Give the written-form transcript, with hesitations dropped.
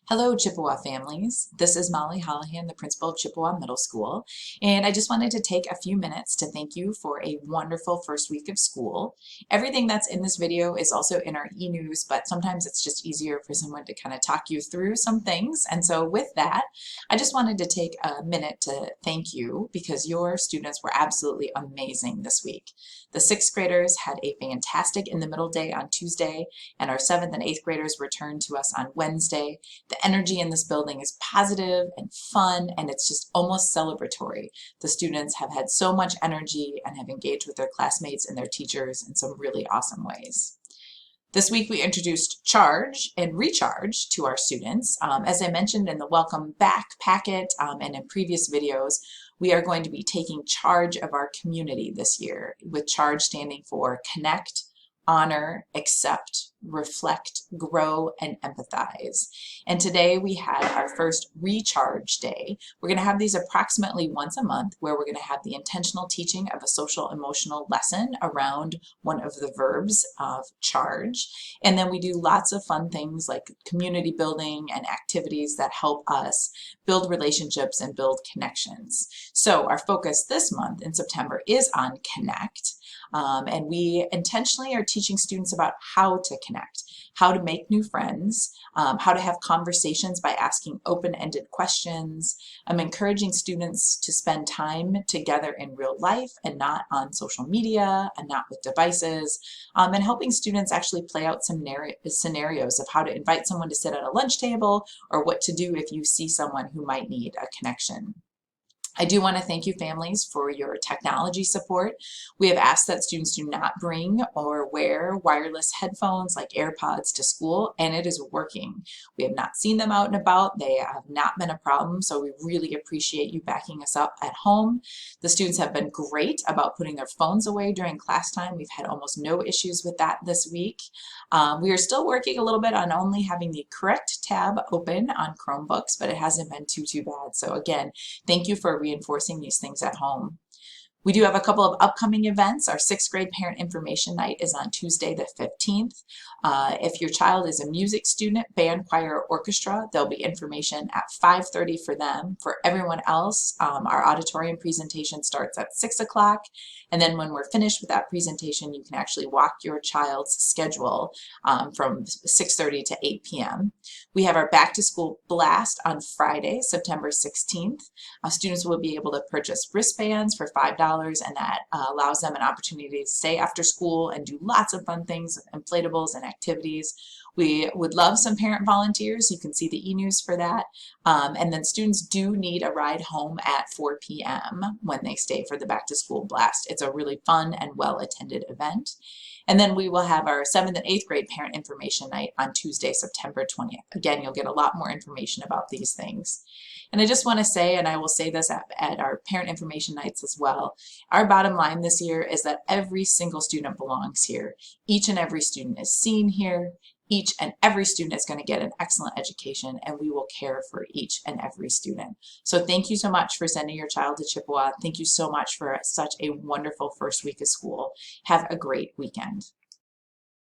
Hello, Chippewa families. This is Molly Hollahan, the principal of Chippewa Middle School, and I just wanted to take a few minutes to thank you for a wonderful first week of school. Everything that's in this video is also in our e-news, but sometimes it's just easier for someone to kind of talk you through some things. And so with that, I just wanted to take a minute to thank you because your students were absolutely amazing this week. The sixth graders had a fantastic in the middle day on Tuesday, and our seventh and eighth graders returned to us on Wednesday. The energy in this building is positive and fun, and it's just almost celebratory. The students have had so much energy and have engaged with their classmates and their teachers in some really awesome ways. This week we introduced Charge and Recharge to our students. As I mentioned in the Welcome Back packet and in previous videos, we are going to be taking charge of our community this year, with Charge standing for Connect, Honor, Accept, Reflect, Grow, and Empathize. And today we had our first Recharge Day. We're going to have these approximately once a month, where we're going to have the intentional teaching of a social emotional lesson around one of the verbs of charge. And then we do lots of fun things like community building and activities that help us build relationships and build connections. So our focus this month in September is on Connect. And we intentionally are teaching students about how to connect, how to make new friends, how to have conversations by asking open-ended questions. I'm encouraging students to spend time together in real life and not on social media and not with devices, and helping students actually play out some scenarios of how to invite someone to sit at a lunch table or what to do if you see someone who might need a connection. I do want to thank you families for your technology support. We have asked that students do not bring or wear wireless headphones like AirPods to school, and it is working. We have not seen them out and about. They have not been a problem, so we really appreciate you backing us up at home. The students have been great about putting their phones away during class time. We've had almost no issues with that this week. We are still working a little bit on only having the correct tab open on Chromebooks, but it hasn't been too bad. So again, thank you for reinforcing these things at home. We do have a couple of upcoming events. Our sixth grade parent information night is on Tuesday the 15th. If your child is a music student, band, choir, or orchestra, there'll be information at 5:30 for them. For everyone else, our auditorium presentation starts at 6 o'clock. And then when we're finished with that presentation, you can actually walk your child's schedule from 6:30 to 8 p.m. We have our back to school blast on Friday, September 16th. Students will be able to purchase wristbands for $5, and that allows them an opportunity to stay after school and do lots of fun things, inflatables and activities. We would love some parent volunteers. You can see the e-news for that. And then students do need a ride home at 4 p.m. when they stay for the back to school blast. It's a really fun and well-attended event. And then we will have our 7th and 8th grade parent information night on Tuesday, September 20th. Again, you'll get a lot more information about these things. And I just want to say, and I will say this at our parent information nights as well, our bottom line this year is that every single student belongs here. Each and every student is seen here. Each and every student is going to get an excellent education, and we will care for each and every student. So thank you so much for sending your child to Chippewa. Thank you so much for such a wonderful first week of school. Have a great weekend.